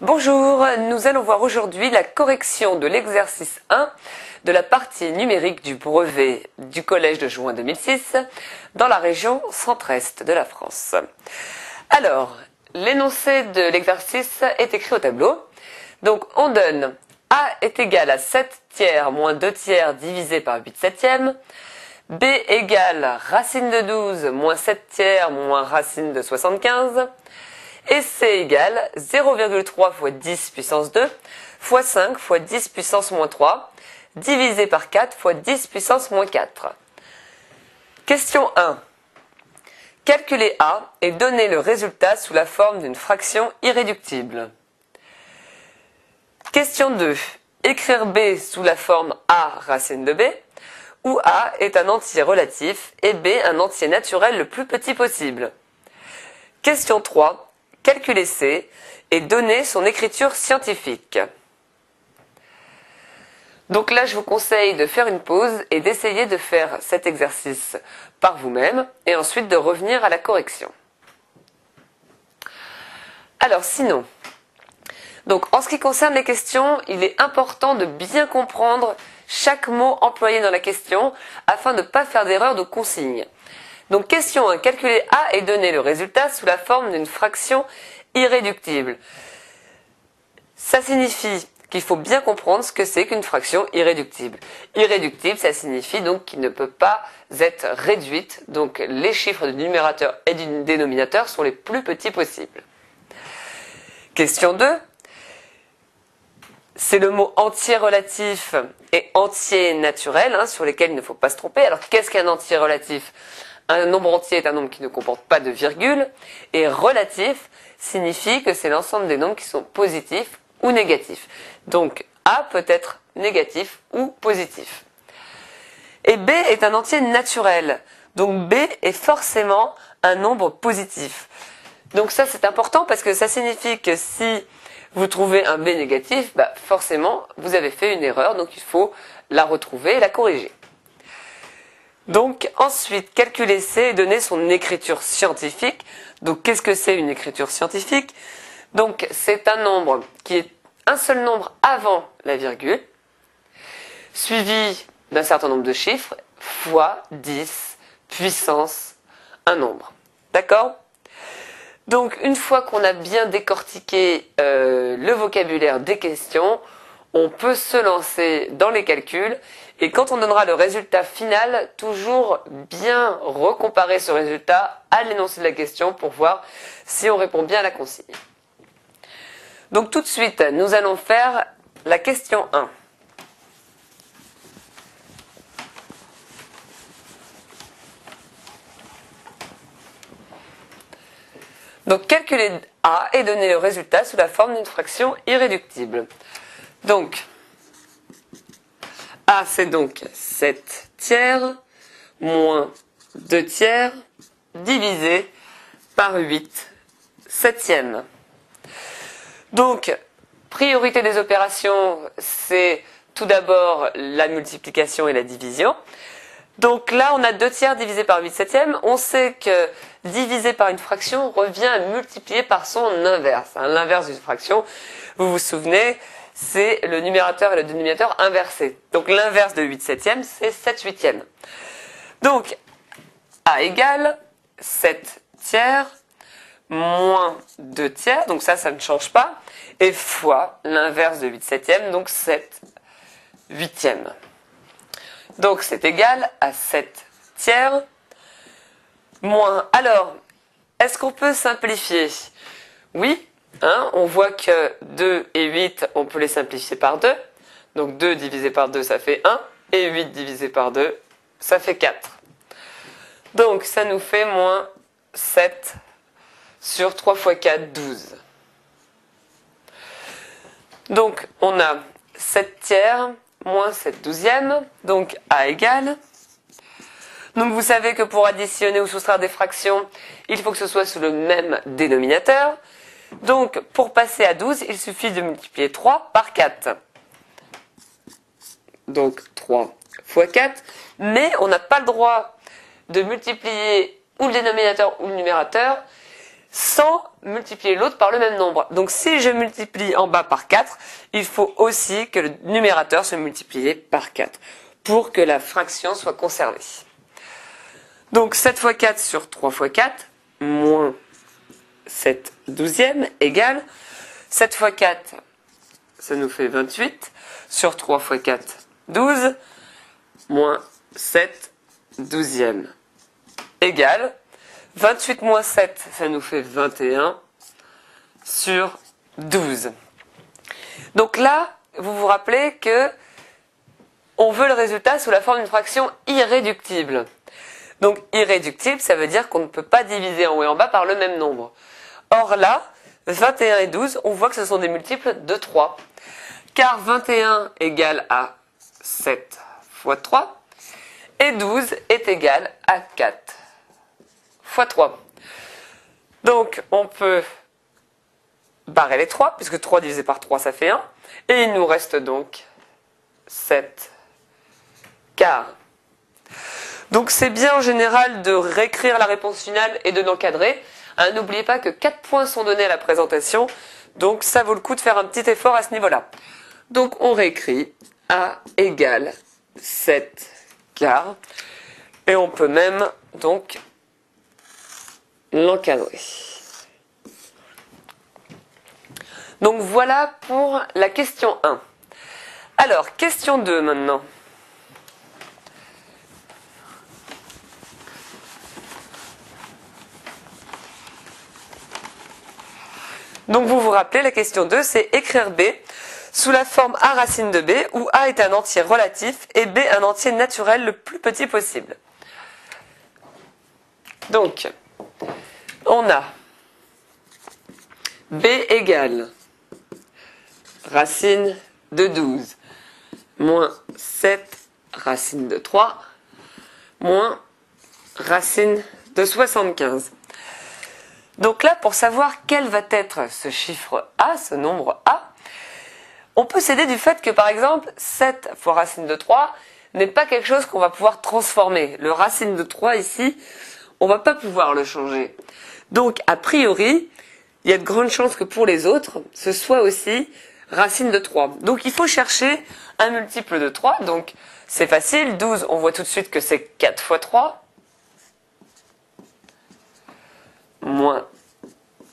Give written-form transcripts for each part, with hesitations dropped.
Bonjour, nous allons voir aujourd'hui la correction de l'exercice 1 de la partie numérique du brevet du Collège de juin 2006 dans la région centre-est de la France. Alors, l'énoncé de l'exercice est écrit au tableau. Donc, on donne A est égal à 7 tiers moins 2 tiers divisé par 8 septièmes. B égale racine de 12 moins 7 tiers moins racine de 75. Et C égale 0,3 fois 10 puissance 2 fois 5 fois 10 puissance moins 3 divisé par 4 fois 10 puissance moins 4. Question 1. Calculer A et donner le résultat sous la forme d'une fraction irréductible. Question 2. Écrire B sous la forme A racine de B, où A est un entier relatif et B un entier naturel le plus petit possible. Question 3. Calculer C et donner son écriture scientifique. Donc là, je vous conseille de faire une pause et d'essayer de faire cet exercice par vous-même et ensuite de revenir à la correction. Alors sinon, donc en ce qui concerne les questions, il est important de bien comprendre chaque mot employé dans la question afin de ne pas faire d'erreur de consigne. Donc question 1, calculer A et donner le résultat sous la forme d'une fraction irréductible. Ça signifie qu'il faut bien comprendre ce que c'est qu'une fraction irréductible. Irréductible, ça signifie donc qu'il ne peut pas être réduite. Donc les chiffres du numérateur et du dénominateur sont les plus petits possibles. Question 2. C'est le mot entier relatif et entier naturel sur lesquels il ne faut pas se tromper. Alors qu'est-ce qu'un entier relatif ? Un nombre entier est un nombre qui ne comporte pas de virgule et relatif signifie que c'est l'ensemble des nombres qui sont positifs ou négatifs. Donc A peut être négatif ou positif. Et B est un entier naturel. Donc B est forcément un nombre positif. Donc ça c'est important parce que ça signifie que si vous trouvez un B négatif, forcément vous avez fait une erreur, donc il faut la retrouver et la corriger. Donc ensuite, calculer C et donner son écriture scientifique. Donc qu'est-ce que c'est une écriture scientifique ? Donc c'est un nombre qui est un seul nombre avant la virgule, suivi d'un certain nombre de chiffres, fois 10, puissance, un nombre. D'accord ? Donc une fois qu'on a bien décortiqué le vocabulaire des questions, on peut se lancer dans les calculs et quand on donnera le résultat final, toujours bien recomparer ce résultat à l'énoncé de la question pour voir si on répond bien à la consigne. Donc tout de suite, nous allons faire la question 1. Donc calculer A et donner le résultat sous la forme d'une fraction irréductible. Donc, A c'est donc 7 tiers moins 2 tiers divisé par 8 septièmes. Donc, priorité des opérations, c'est tout d'abord la multiplication et la division. Donc là, on a 2 tiers divisé par 8 septièmes. On sait que diviser par une fraction revient à multiplier par son inverse. L'inverse d'une fraction, vous vous souvenez, c'est le numérateur et le dénominateur inversés. Donc l'inverse de 8 septièmes, c'est 7 huitièmes. Donc, A égale 7 tiers moins 2 tiers, donc ça ne change pas, et fois l'inverse de 8 septièmes, donc 7 huitièmes. Donc c'est égal à 7 tiers moins... Alors, est-ce qu'on peut simplifier ? Oui, on voit que 2 et 8, on peut les simplifier par 2. Donc 2 divisé par 2, ça fait 1, et 8 divisé par 2, ça fait 4. Donc ça nous fait moins 7 sur 3 fois 4, 12. Donc on a 7 tiers moins 7 douzièmes, donc A égale. Donc vous savez que pour additionner ou soustraire des fractions, il faut que ce soit sous le même dénominateur. Donc pour passer à 12, il suffit de multiplier 3 par 4. Donc 3 fois 4, mais on n'a pas le droit de multiplier ou le dénominateur ou le numérateur sans multiplier l'autre par le même nombre. Donc si je multiplie en bas par 4, il faut aussi que le numérateur soit multiplié par 4 pour que la fraction soit conservée. Donc 7 fois 4 sur 3 fois 4, moins 7 douzièmes, égale 7 fois 4, ça nous fait 28, sur 3 fois 4, 12, moins 7 douzièmes, égale 28 moins 7, ça nous fait 21 sur 12. Donc là, vous vous rappelez que on veut le résultat sous la forme d'une fraction irréductible. Donc irréductible, ça veut dire qu'on ne peut pas diviser en haut et en bas par le même nombre. Or là, 21 et 12, on voit que ce sont des multiples de 3. Car 21 égale à 7 fois 3 et 12 est égal à 4 fois 3. Donc on peut barrer les 3, puisque 3 divisé par 3 ça fait 1. Et il nous reste donc 7 quarts. Donc c'est bien en général de réécrire la réponse finale et de l'encadrer. N'oubliez pas que 4 points sont donnés à la présentation, donc ça vaut le coup de faire un petit effort à ce niveau-là. Donc on réécrit A égale 7 quarts, et on peut même donc l'encadrer. Donc voilà pour la question 1. Alors, question 2 maintenant. Donc vous vous rappelez, la question 2, c'est écrire B sous la forme A racine de B, où A est un entier relatif et B un entier naturel le plus petit possible. Donc, on a B égale racine de 12 moins 7 racine de 3 moins racine de 75. Donc là, pour savoir quel va être ce chiffre A, ce nombre A, on peut s'aider du fait que, par exemple, 7 fois racine de 3 n'est pas quelque chose qu'on va pouvoir transformer. Le racine de 3 ici, on ne va pas pouvoir le changer. Donc, a priori, il y a de grandes chances que pour les autres, ce soit aussi racine de 3. Donc, il faut chercher un multiple de 3. Donc, c'est facile. 12, on voit tout de suite que c'est 4 fois 3. Moins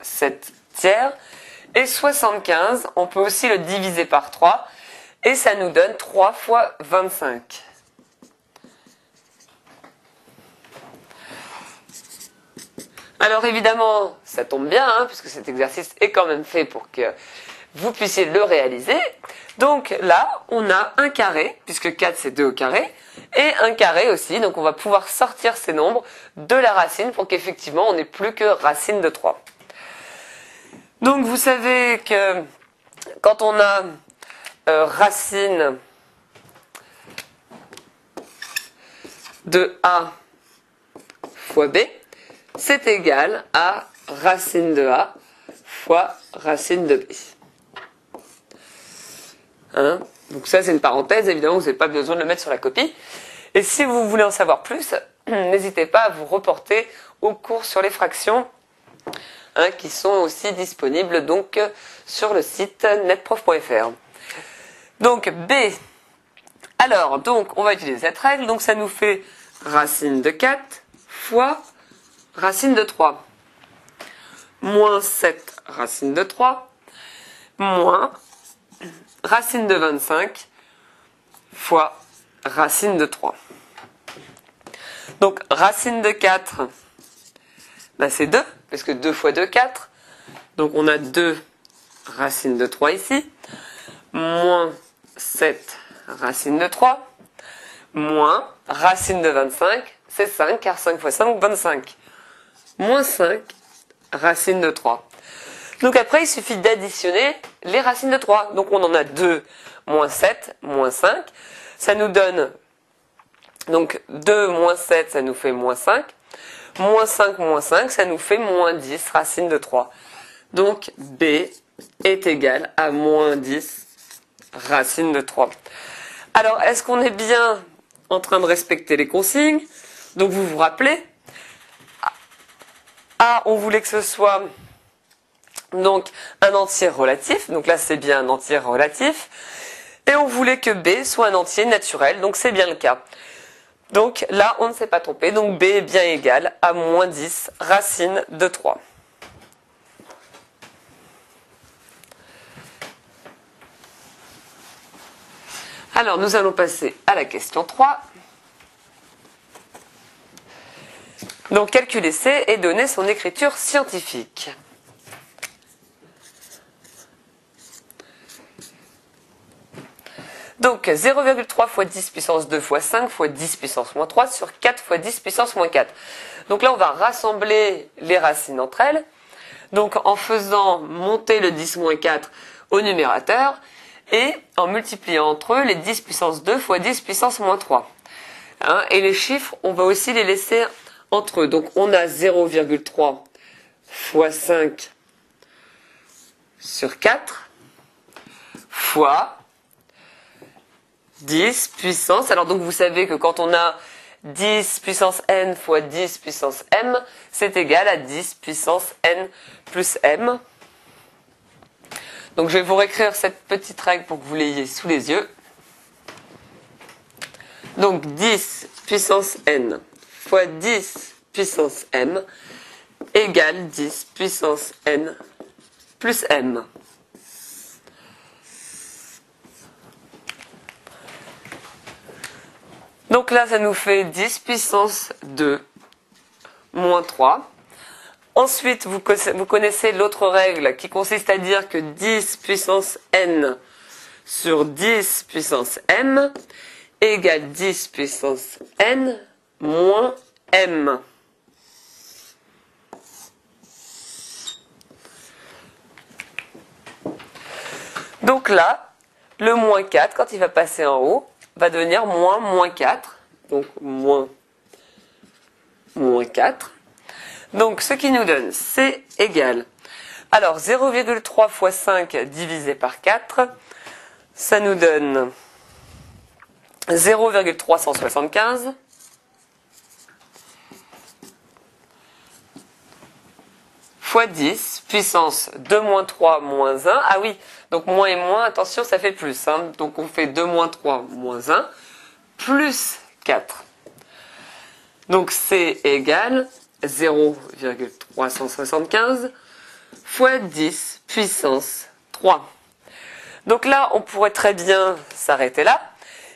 7 tiers. Et 75, on peut aussi le diviser par 3. Et ça nous donne 3 fois 25. Alors évidemment, ça tombe bien, puisque cet exercice est quand même fait pour que vous puissiez le réaliser. Donc là, on a un carré, puisque 4 c'est 2 au carré, et un carré aussi, donc on va pouvoir sortir ces nombres de la racine pour qu'effectivement on n'ait plus que racine de 3. Donc vous savez que quand on a racine de A fois B, c'est égal à racine de A fois racine de B. Donc ça c'est une parenthèse, évidemment vous n'avez pas besoin de le mettre sur la copie. Et si vous voulez en savoir plus, n'hésitez pas à vous reporter au cours sur les fractions qui sont aussi disponibles donc sur le site netprof.fr. Donc B, alors donc on va utiliser cette règle, donc ça nous fait racine de 4 fois racine de 3, moins 7 racine de 3, moins racine de 25 fois racine de 3. Donc racine de 4, c'est 2, parce que 2 fois 2, 4. Donc on a 2 racine de 3 ici, moins 7 racine de 3, moins racine de 25, c'est 5, car 5 fois 5, 25. Moins 5 racine de 3. Donc après, il suffit d'additionner les racines de 3. Donc on en a 2, moins 7, moins 5. Ça nous donne, donc 2 moins 7, ça nous fait moins 5. Moins 5, ça nous fait moins 10 racine de 3. Donc B est égal à moins 10 racine de 3. Alors, est-ce qu'on est bien en train de respecter les consignes? Donc vous vous rappelez, A A, on voulait que ce soit donc un entier relatif, donc là c'est bien un entier relatif, et on voulait que B soit un entier naturel, donc c'est bien le cas. Donc là on ne s'est pas trompé, donc B est bien égal à moins 10 racine de 3. Alors nous allons passer à la question 3. Donc calculer C et donner son écriture scientifique. Donc 0,3 fois 10 puissance 2 fois 5 fois 10 puissance moins 3 sur 4 fois 10 puissance moins 4. Donc là on va rassembler les racines entre elles. Donc en faisant monter le 10 moins 4 au numérateur et en multipliant entre eux les 10 puissance 2 fois 10 puissance moins 3. Hein, et les chiffres, on va aussi les laisser entre eux. Donc on a 0,3 fois 5 sur 4 fois 10 puissance. Alors donc vous savez que quand on a 10 puissance n fois 10 puissance m, c'est égal à 10 puissance n plus m. Donc je vais vous réécrire cette petite règle pour que vous l'ayez sous les yeux. Donc 10 puissance n fois 10 puissance m égale 10 puissance n plus m. Donc là, ça nous fait 10 puissance 2 moins 3. Ensuite, vous connaissez l'autre règle qui consiste à dire que 10 puissance n sur 10 puissance m égale 10 puissance n moins m. Donc là, le moins 4, quand il va passer en haut, va devenir moins 4. Donc moins 4. Donc ce qui nous donne C égale. Alors 0,3 fois 5 divisé par 4, ça nous donne 0,375 fois 10 puissance 2 moins 3 moins 1. Ah oui, donc moins et moins, attention, ça fait plus. Hein. Donc on fait 2 moins 3 moins 1 plus 4. Donc C égale 0,375 fois 10 puissance 3. Donc là, on pourrait très bien s'arrêter là.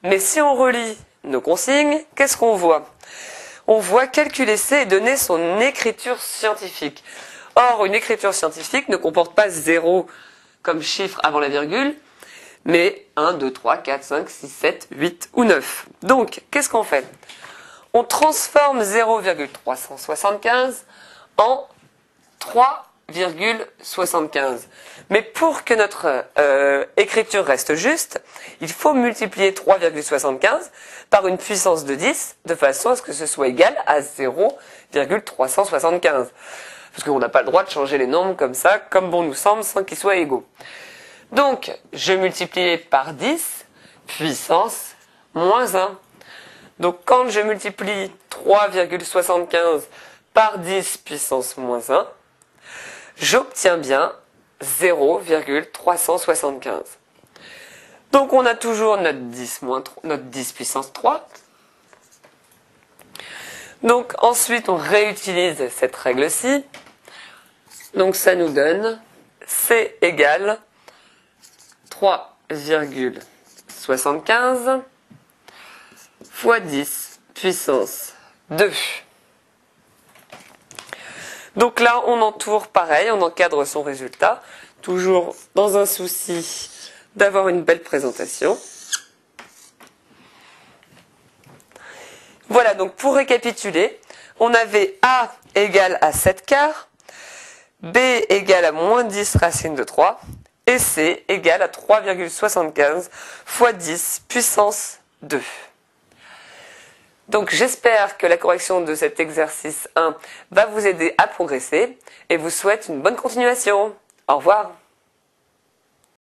Mais si on relit nos consignes, qu'est-ce qu'on voit? On voit calculer C et donner son écriture scientifique. Or, une écriture scientifique ne comporte pas 0 comme chiffre avant la virgule, mais 1, 2, 3, 4, 5, 6, 7, 8 ou 9. Donc, qu'est-ce qu'on fait? On transforme 0,375 en 3,75. Mais pour que notre écriture reste juste, il faut multiplier 3,75 par une puissance de 10 de façon à ce que ce soit égal à 0,375. Parce qu'on n'a pas le droit de changer les nombres comme ça, comme bon nous semble, sans qu'ils soient égaux. Donc, je multiplie par 10 puissance moins 1. Donc, quand je multiplie 3,75 par 10 puissance moins 1, j'obtiens bien 0,375. Donc, on a toujours notre 10 puissance 3. Donc, ensuite, on réutilise cette règle-ci. Donc, ça nous donne C égale 3,75 fois 10 puissance 2. Donc là, on entoure pareil, on encadre son résultat, toujours dans un souci d'avoir une belle présentation. Voilà, donc pour récapituler, on avait A égale à 7 quarts, B égale à moins 10 racine de 3, et C égale à 3,75 fois 10 puissance 2. Donc j'espère que la correction de cet exercice 1 va vous aider à progresser et vous souhaite une bonne continuation. Au revoir.